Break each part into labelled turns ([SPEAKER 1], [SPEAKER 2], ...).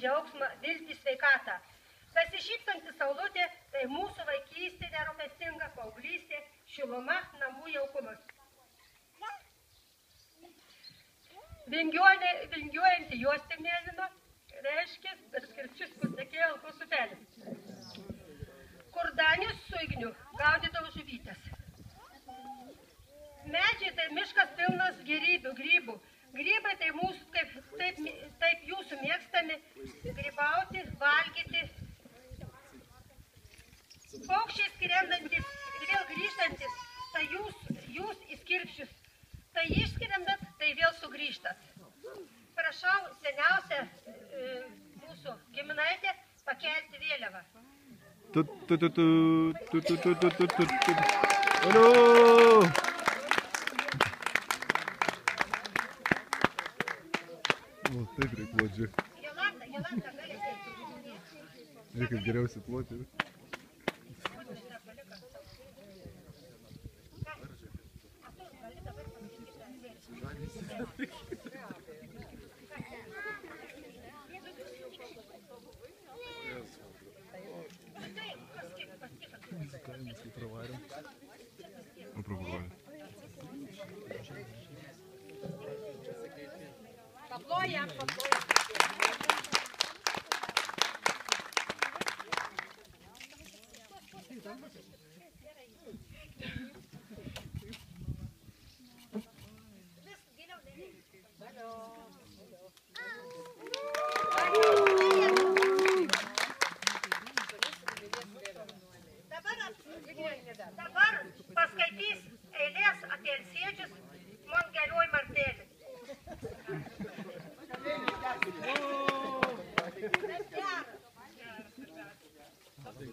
[SPEAKER 1] džiaugsmą, viltį, sveikatą. Besišypsanti saulutė, tai mūsų vaikystė nerūpestinga, paauglystė, šiluma, namų jaukumas. Vingiuojanti juostė mėlyno, reiškia, per skirčius patekėjo alkos upelis. Kur Danius su Igniu gaudydavo žuvytės. Medžiai tai miškas pilnas gėrybių, grybų. Grybai tai mūsų, taip jūsų mėgstami, grybauti, valgyti. Paukščiai skrendantis ir vėl grįžtantis, tai jūs įskirpšius. Tai išskrendat, tai vėl sugrįžtat. Prašau seniausią mūsų giminaitę pakelti vėliavą.
[SPEAKER 2] O, taip reikia plodžiu.
[SPEAKER 1] Jolanta, gali sėti.
[SPEAKER 2] Žiūrėk, kaip geriausiai ploti.
[SPEAKER 1] Paplojam. Dabar paskaitys eilės apie alsėdžius Mongelioj Martelis.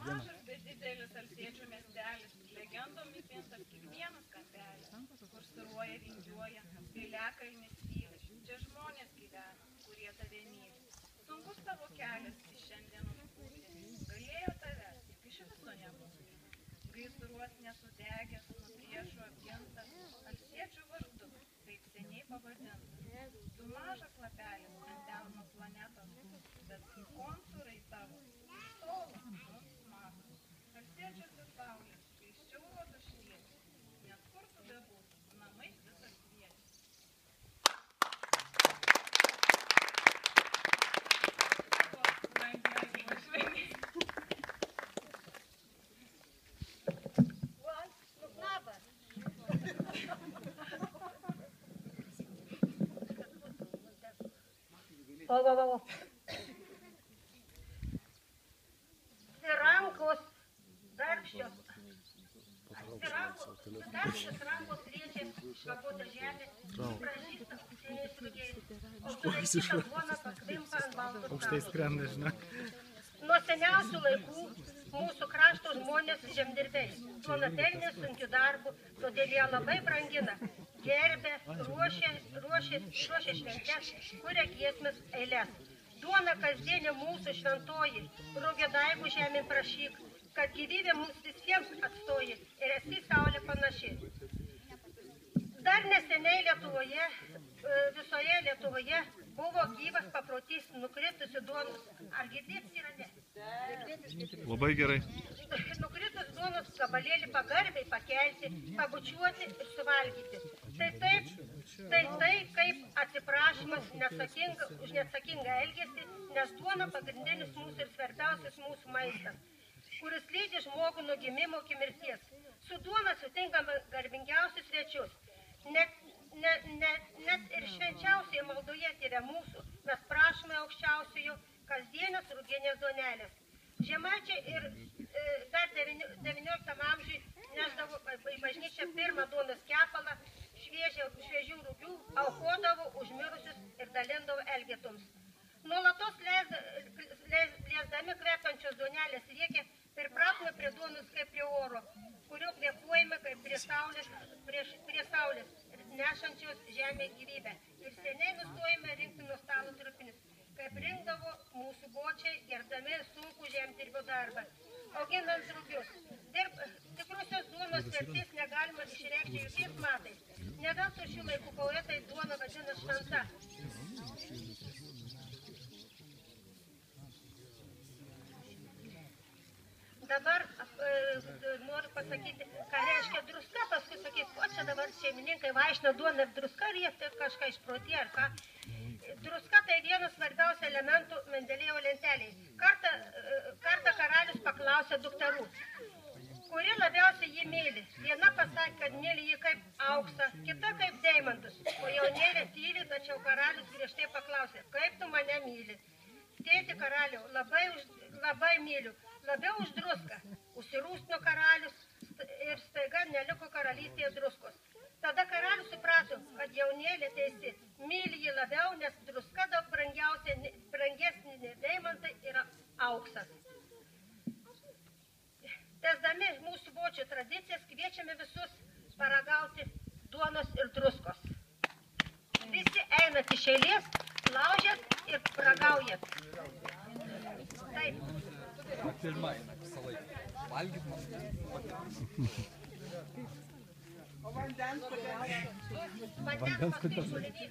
[SPEAKER 3] Mažas, bet didelis alsėdžių miestelis, legendom įpintas kiekvienas kampelis, kur staruoja, vingiuoja, piliakalnis tylis. Čia žmonės gyvena, kurie tave myli. Sunkus tavo kelias iš šiandienos būti, galėjo tave iš viso nebūti. Gaisruos nesudegęs, nuo priešų apgintas, alsėdžių vardu, taip seniai pavadintas. Tu mažas lapelis ant delno planetos, bet kontūrai tavo tolo mums mato. Alsėdžius ir saulės, kai šiauro dušvieti, net kur tu bebūtų, namai visas vietis.
[SPEAKER 1] O. Rankos darbščios. Darbščios rankos liečia švapotą žemę, pražįsta seniais rugiais. O sulaikyti duoną pakvimpa ant baltos
[SPEAKER 4] Aukštai skrenda, žinok.
[SPEAKER 1] Nuo seniausių laikų mūsų krašto žmonės žemdirbiai. Duonapelnė sunkiu darbu, todėl jie labai brangina. Gerbė, ruošė šventes, kuria giesmes eiles. Duona kasdienė mūsų šventoji, rugiadaigų žemėn prašyk, kad gyvybė mums visiems atstoji ir esi saulė panaši. Dar neseniai Lietuvoje, visoje Lietuvoje buvo gyvas paprotys nukritusi duonos. Ar girdėtis yra ne?
[SPEAKER 2] Labai gerai.
[SPEAKER 1] Nukritus duonos gabalėlį pagarbiai pakelti, pabučiuoti ir suvalgyti. Tai kaip atsiprašymas už neatsakingą elgesį, nes duona pagrindinis mūsų ir svarbiausias mūsų maistas, kuris lydi žmogų nuo gimimo iki mirties. Su duona sutinkame garbingiausius svečius. Net ir švenčiausioje maldoje tyria mūsų, mes prašome aukščiausiųjų kasdienės ruginės duonelės. Žemaičiai ir dar 19 amžiui nešdavo į bažnyčią pirmą duonos kepalą, šviežių rugių, aukodavo užmirusius ir dalindavo elgetoms. Nuolatos liesdami kvepiančios duonelės riekia, pripratome prie duonos kaip prie oro, kurio kvėpuojame kaip prie saulės ir nešančios žemė gyvybę. Ir seniai nustojame rinkti nuo stalo trupinius, kaip rinkdavo mūsų bočiai, gerdami sunkų žemdirbio darbą, auginant rugius. Tikrusios duonos vertės negalima išreikšti jokiais matais. Ne veltui šių laikų poetai duoną vadina šventa. dabar noriu pasakyti, ką reiškia druska, paskui sakyti, o čia dabar šeimininkai vaišina duoną ir druska ir jie kažką išprotė ar ką. Druska tai vienas svarbiausių elementų Mendelėjevo lentelėje. Kartą karalius paklausė dukterų, kuri labiausiai jį myli. Viena pasakė, kad myli jį kaip auksą, kita kaip deimantus. O jaunėlė tyli, tačiau karalius griežtai paklausė, kaip tu mane myli. Tėti karaliau, labai myliu, labiau už druską. Užsirūstino karalius ir staiga neliko karalystėje druskos. Tada karalius suprato, kad jaunėlė teisi, myli jį labiau, nes druska daug brangesnė nei deimantai yra auksas. Tęsdami mūsų bočių tradicijas kviečiame visus paragauti duonos ir druskos. Visi einat iš eilės, laužėt ir ragaujat. Taip.
[SPEAKER 4] O vandens kodėl?
[SPEAKER 1] Vandens paskui šulinį.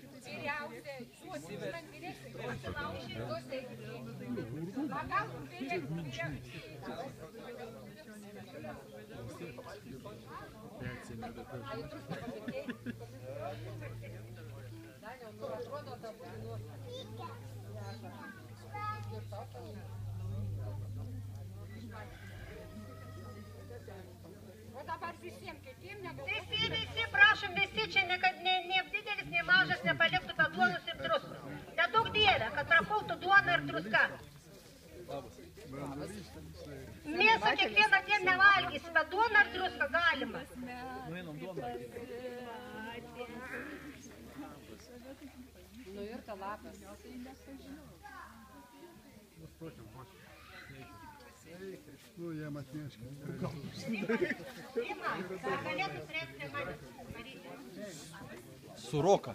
[SPEAKER 1] Visi, prašom, visi čia ne didelis, ne mažas nepaliktų be duonos ir druskos. Nedaug dievė, kad prapultų duona ir druska. Mėsą kiekvieną dieną nevalgysi, bet duona ir druska galima.
[SPEAKER 5] Nuirta lapas.
[SPEAKER 2] Nu, jam atneškit.
[SPEAKER 1] Galėtų turėti prie manęs.
[SPEAKER 6] Сурока.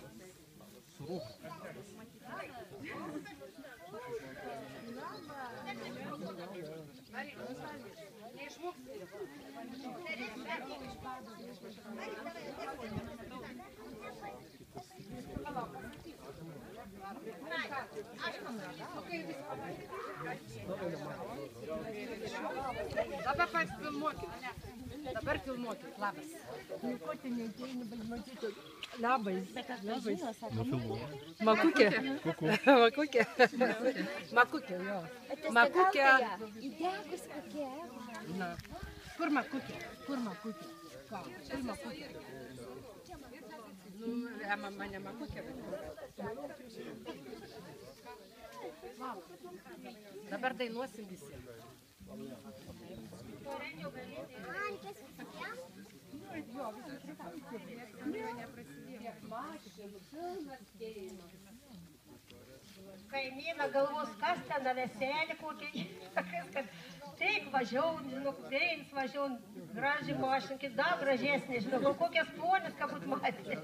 [SPEAKER 5] Dabar filmuokit. Dabar filmuokit. Labas. Labas. Makukė. Makukė. Makukė, jo. Makukė.
[SPEAKER 7] Įdegus kokie.
[SPEAKER 5] Na. Kur makukė? Kur makukė? Ką? Kur makukė? Nu, mane makukė. Dabar dainuosim visi.
[SPEAKER 1] Kaimyną galvos, kas ten veselį kokį. Taip važiau, nukveins važiau, gražiai mašinkį, dar gražesnė, žinau, kokias ponis, ką būt matė.